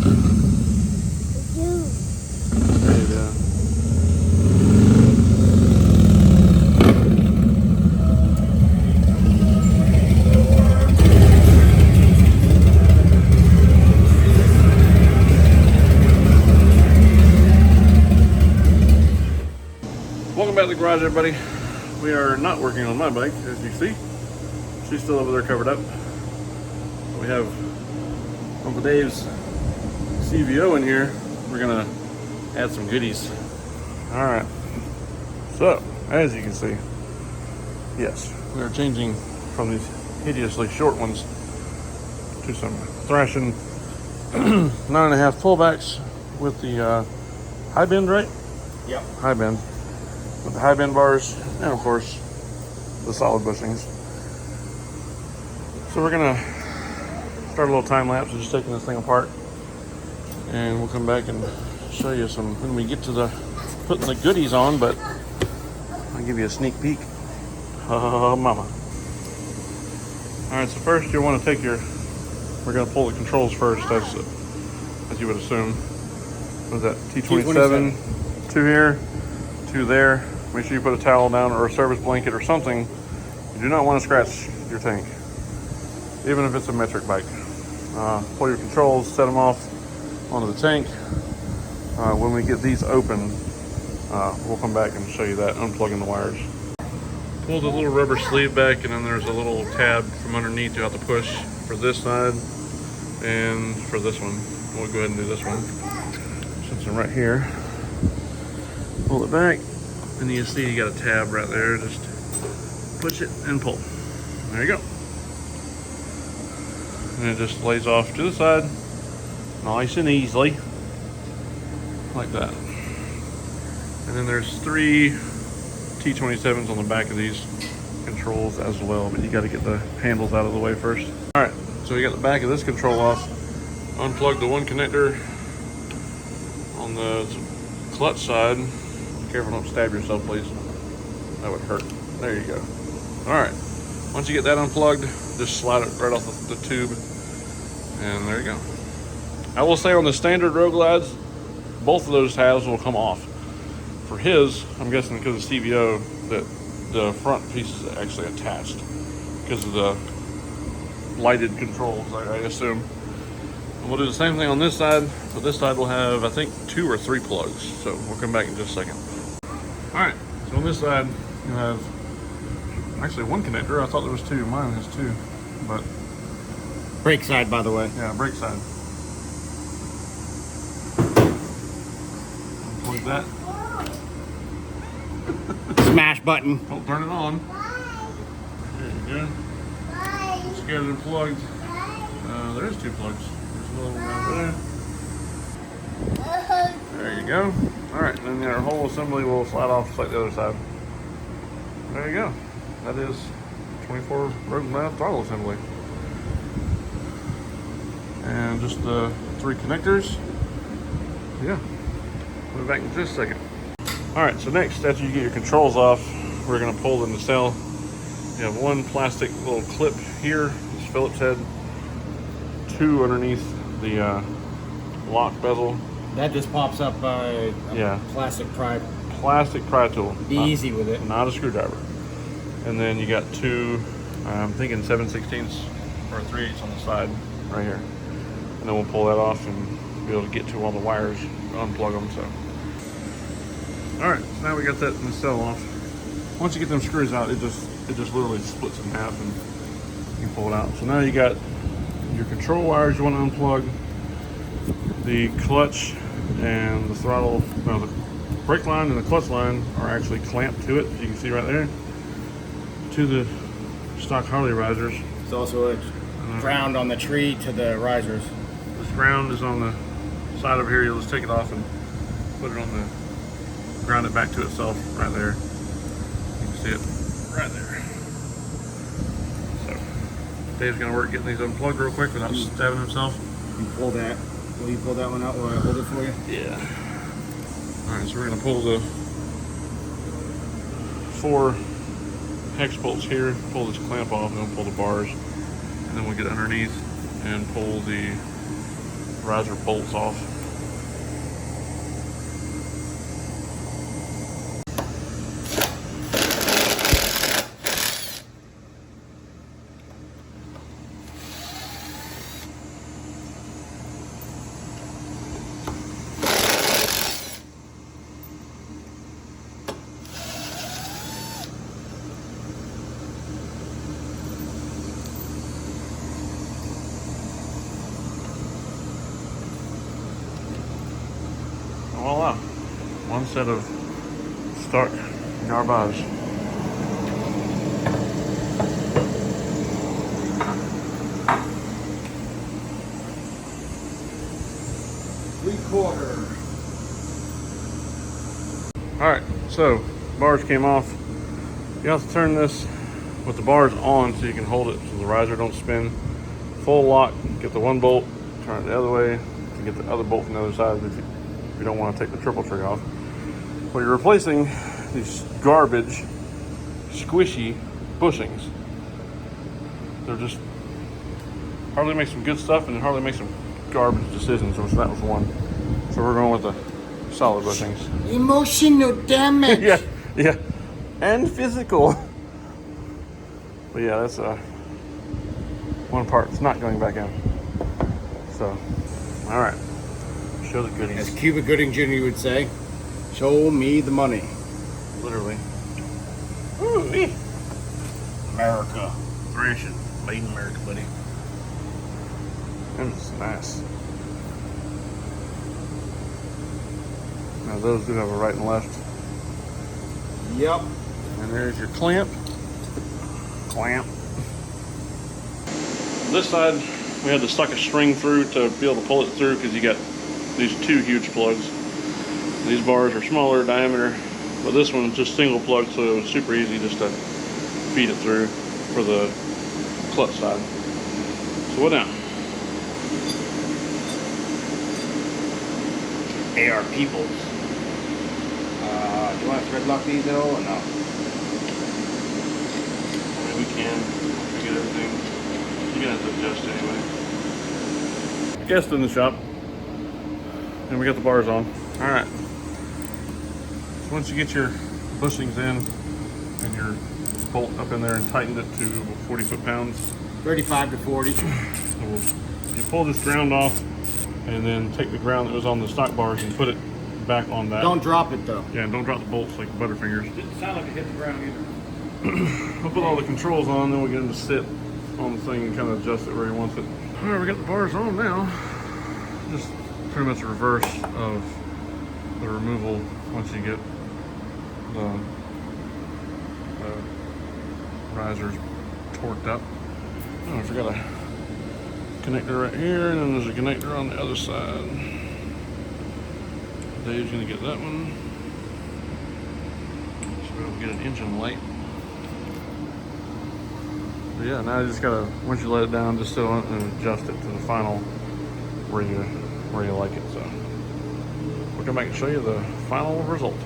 There you go. Welcome back to the garage, everybody. We are not working on my bike, as you see. She's still over there covered up. We have Uncle Dave's CVO in here. We're gonna add some goodies. All right. So, as you can see, yes, we are changing from these hideously short ones to some Thrashin 9.5 pullbacks with the high bend, right? Yep. High bend. With the high bend bars and of course the solid bushings. So we're gonna start a little time lapse of just taking this thing apart, and we'll come back and show you some when we get to the putting the goodies on, but I'll give you a sneak peek. Oh mama. Alright, so first you'll want to take we're gonna pull the controls first, as you would assume. What is that? T27, two here, two there. Make sure you put a towel down or a service blanket or something. You do not want to scratch your tank, even if it's a metric bike. Pull your controls, set them off onto the tank. When we get these open, we'll come back and show you that, unplugging the wires. Pull the little rubber sleeve back, and then there's a little tab from underneath you have to push for this side and for this one. We'll go ahead and do this one. Since I'm right here, pull it back, and you see you got a tab right there. Just push it and pull. There you go. And it just lays off to the side, nice and easily, like that. And then there's 3 T27s on the back of these controls as well, but you got to get the handles out of the way first. All right, so we got the back of this control off. Unplug the one connector on the clutch side. Be careful, don't stab yourself, please. That would hurt. There you go. All right, once you get that unplugged, just slide it right off the tube, and there you go. I will say on the standard Road Glides, both of those tabs will come off. For his, I'm guessing because of CVO, that the front piece is actually attached because of the lighted controls, I assume. And we'll do the same thing on this side, but this side will have, I think, 2 or 3 plugs. So we'll come back in just a second. All right, so on this side, you have actually 1 connector. I thought there was 2. Mine has 2, but Brake side, by the way. yeah, brake side. Unplug that. Smash button. Don't turn it on. There you go. Let's get it unplugged. There is 2 plugs. There's another one right there. There you go. All right, and then our whole assembly will slide off just like the other side. There you go. That is 24 road mount throttle assembly. And just the 3 connectors. Yeah. We'll be back in just a second. All right, so next, after you get your controls off, we're gonna pull the nacelle. You have 1 plastic little clip here, this Phillips head, 2 underneath the lock bezel. That just pops up by Yeah. plastic pry. Plastic pry tool. Be easy with it. Not a screwdriver. And then you got 2, I'm thinking 7/16 or 3/8 on the side right here. And then we'll pull that off and be able to get to all the wires, unplug them. So, all right, so now we got that nacelle off. Once you get them screws out, it just literally splits in half and you can pull it out. So now you got your control wires you want to unplug, the clutch and the throttle, no, the brake line and the clutch line are actually clamped to it, as you can see right there, to the stock Harley risers. It's also a ground on the tree to the risers. This ground is on the side over here. You'll just take it off and put it on the, ground it back to itself right there. You can see it right there. So Dave's gonna work getting these unplugged real quick without stabbing himself. You pull that. Will you pull that one out while I hold it for you? Yeah. All right, so we're gonna pull the 4 hex bolts here, pull this clamp off, and then pull the bars, and then we'll get underneath and pull the riser bolts off. Voila, one set of stock garbage. Three-quarter. All right, so bars came off. You have to turn this with the bars on so you can hold it so the riser don't spin. Full lock, get the one bolt, turn it the other way to get the other bolt from the other side if you don't want to take the triple trig off. But you're replacing these garbage, squishy bushings. They're just, Harley makes some good stuff and Harley makes some garbage decisions, which that was one. So we're going with the solid bushings. Emotional damage. yeah, and physical. But yeah, that's one part that's not going back in. So, all right, show the goodies. As Cuba Gooding Jr. would say, show me the money. Literally. Ooh-wee. America. Thrashin, made in America, buddy. That's nice. Now those do have a right and left. Yep. And there's your clamp. This side, we had to suck a string through to be able to pull it through because you got these two huge plugs. These bars are smaller diameter, but this one's just single plug, so it was super easy just to feed it through for the clutch side. So what now? AR Peoples. Do you want to thread lock these at all or no? I mean, we can. We get everything. You're gonna have to adjust anyway. Guest in the shop, and we got the bars on. All right. So once you get your bushings in and your bolt up in there and tightened it to 40 foot-pounds, 35 to 40. so you pull this ground off, and then take the ground that was on the stock bars and put it back on that. Don't drop it though. Yeah, and don't drop the bolts like Butterfingers. Didn't sound like it hit the ground either. We'll put all the controls on, then we'll get him to sit on the thing and kind of adjust it where he wants it. All right, we got the bars on now. Just pretty much the reverse of the removal once you get the risers torqued up. Oh, I forgot a connector right here, and then there's a connector on the other side. Dave's gonna get that one. So we'll get an engine light. But yeah, now you just gotta, once you let it down, just sit on it and adjust it to the final where you like it. So we'll come back and show you the final result.